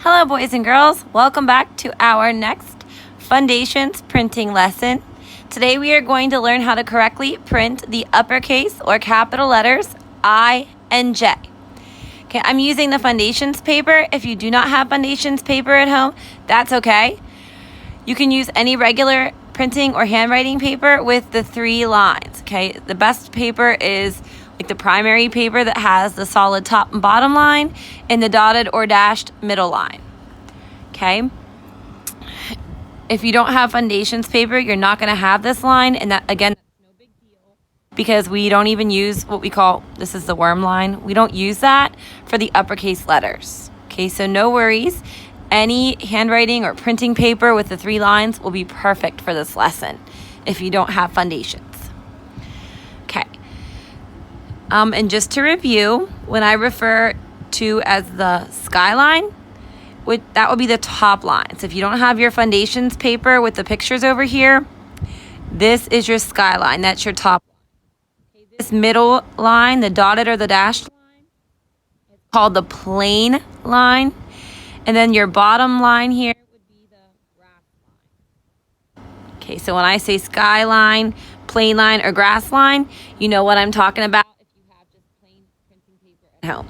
Hello boys and girls, welcome back to our next Fundations printing lesson. Today we are going to learn how to correctly print the uppercase or capital letters I and J. Okay, I'm using the Fundations paper. If you do not have Fundations paper at home, that's okay. You can use any regular printing or handwriting paper with the 3 lines. Okay, the best paper is like the primary paper that has the solid top and bottom line and the dotted or dashed middle line. Okay. If you don't have Fundations paper, you're not going to have this line, and that again, that's no big deal because we don't even use what we call, this is the worm line. We don't use that for the uppercase letters. Okay, so no worries. Any handwriting or printing paper with the 3 lines will be perfect for this lesson if you don't have Fundations. Okay. And just to review, when I refer to as the skyline, that would be the top line. So if you don't have your Fundations paper with the pictures over here, this is your skyline. That's your top line. Okay, this middle line, the dotted or the dashed line, is called the plain line. And then your bottom line here would be the grass line. Okay, so when I say skyline, plain line, or grass line, you know what I'm talking about if you have just plain printing paper at home.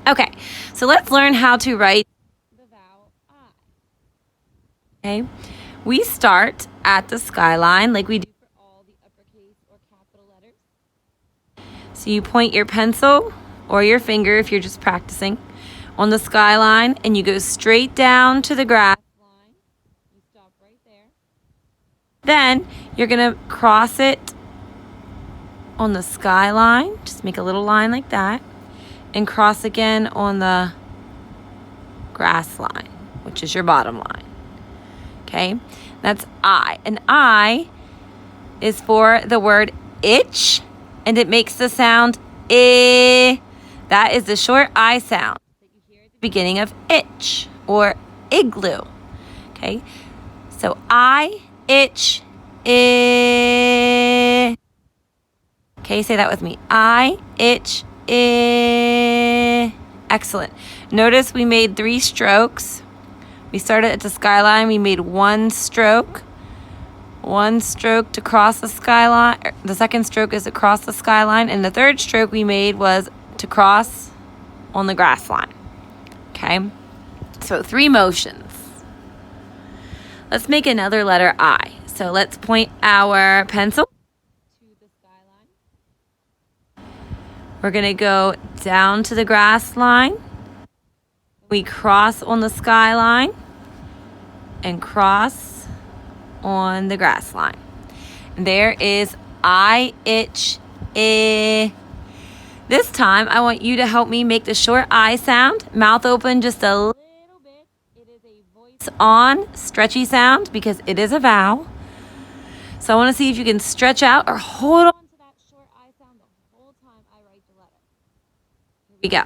Okay, so let's learn how to write the vowel I. Okay, we start at the skyline like we do for all the uppercase or capital letters. So you point your pencil or your finger if you're just practicing on the skyline and you go straight down to the grass line. You stop right there. Then you're going to cross it on the skyline. Just make a little line like that. And cross again on the grass line, which is your bottom line. Okay, that's I. And I is for the word itch, and it makes the sound I. That is the short I sound that you hear at the beginning of itch or igloo. Okay, so I, itch, I. Okay, say that with me. I, itch, I. Excellent. Notice we made 3 strokes. We started at the skyline. We made 1 stroke. 1 stroke to cross the skyline. The second stroke is across the skyline. And the third stroke we made was to cross on the grass line. Okay? So 3 motions. Let's make another letter I. So let's point our pencil to the skyline. We're going to go down to the grass line. We cross on the skyline and cross on the grass line. There is I, itch, I. This time, I want you to help me make the short I sound. Mouth open just a little bit. It is a voice on, stretchy sound because it is a vowel. So I want to see if you can stretch out or hold on to that short I sound the whole time I write the letter. Here we go.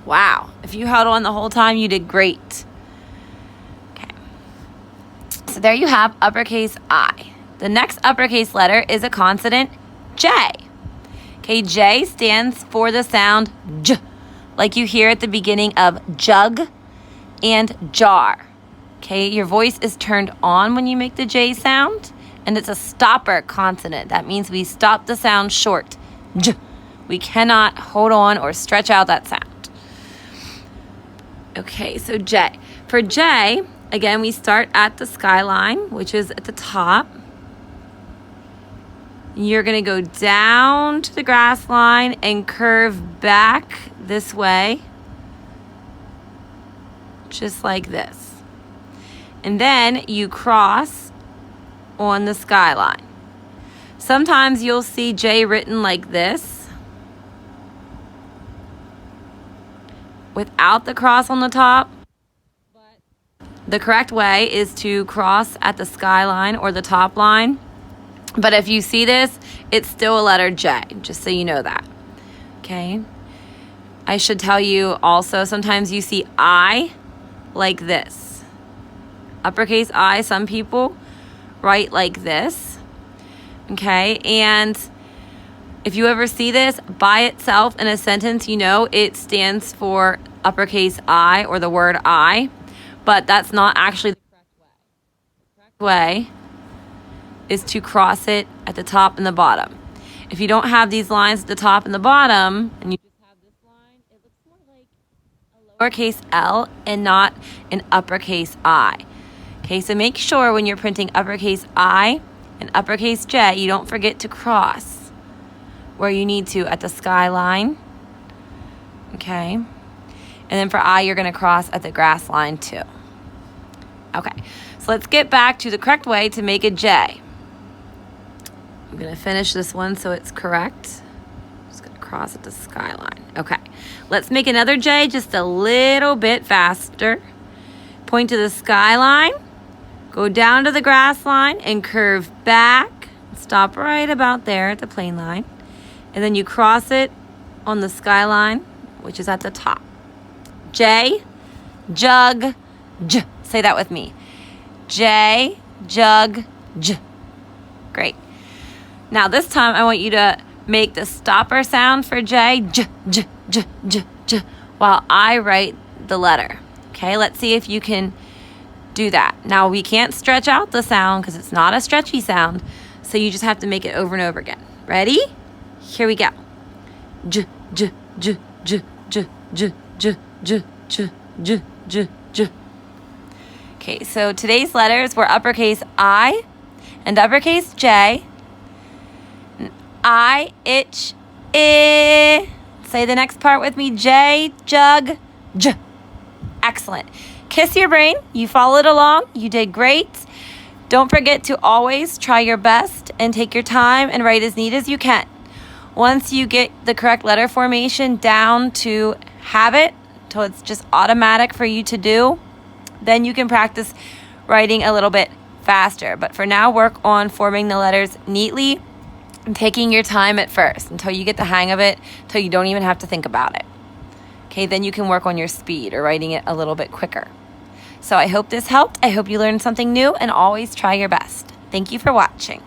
Wow. If you held on the whole time, you did great. Okay. So there you have uppercase I. The next uppercase letter is a consonant J. Okay, J stands for the sound J, like you hear at the beginning of jug and jar. Okay, your voice is turned on when you make the J sound, and it's a stopper consonant. That means we stop the sound short. J. We cannot hold on or stretch out that sound. Okay, so J. For J, again, we start at the skyline, which is at the top. You're going to go down to the grass line and curve back this way, just like this. And then you cross on the skyline. Sometimes you'll see J written like this, without the cross on the top. But the correct way is to cross at the skyline or the top line. But if you see this, it's still a letter J, just so you know that. Okay. I should tell you also, sometimes you see I like this. Uppercase I, some people write like this. Okay, and If you ever see this by itself in a sentence, you know it stands for uppercase I or the word I, but that's not actually the correct way. The correct way is to cross it at the top and the bottom. If you don't have these lines at the top and the bottom, and you just have this line, it looks more like a lowercase L and not an uppercase I. Okay, so make sure when you're printing uppercase I and uppercase J, you don't forget to cross where you need to at the skyline. Okay, and then for I, you're going to cross at the grass line too. Okay, so let's get back to the correct way to make a J. I'm going to finish this one so it's correct. Just going to cross at the skyline. Okay, let's make another J just a little bit faster. Point to the skyline, go down to the grass line and curve back. Stop right about there at the plane line. And then you cross it on the skyline, which is at the top. J, jug, j. Say that with me. J, jug, j. Great. Now this time I want you to make the stopper sound for J, j, j, j, j, j, while I write the letter. Okay, let's see if you can do that. Now we can't stretch out the sound because it's not a stretchy sound, so you just have to make it over and over again. Ready? Here we go. J, j, j, j, j, j, j, j, j, j, j, j. Okay, so today's letters were uppercase I and uppercase J. I, itch, I. Say the next part with me. J, jug, j. Excellent. Kiss your brain. You followed along. You did great. Don't forget to always try your best and take your time and write as neat as you can. Once you get the correct letter formation down to habit, so it's just automatic for you to do, then you can practice writing a little bit faster. But for now, work on forming the letters neatly and taking your time at first until you get the hang of it, until you don't even have to think about it. Okay, then you can work on your speed or writing it a little bit quicker. So I hope this helped. I hope you learned something new, and always try your best. Thank you for watching.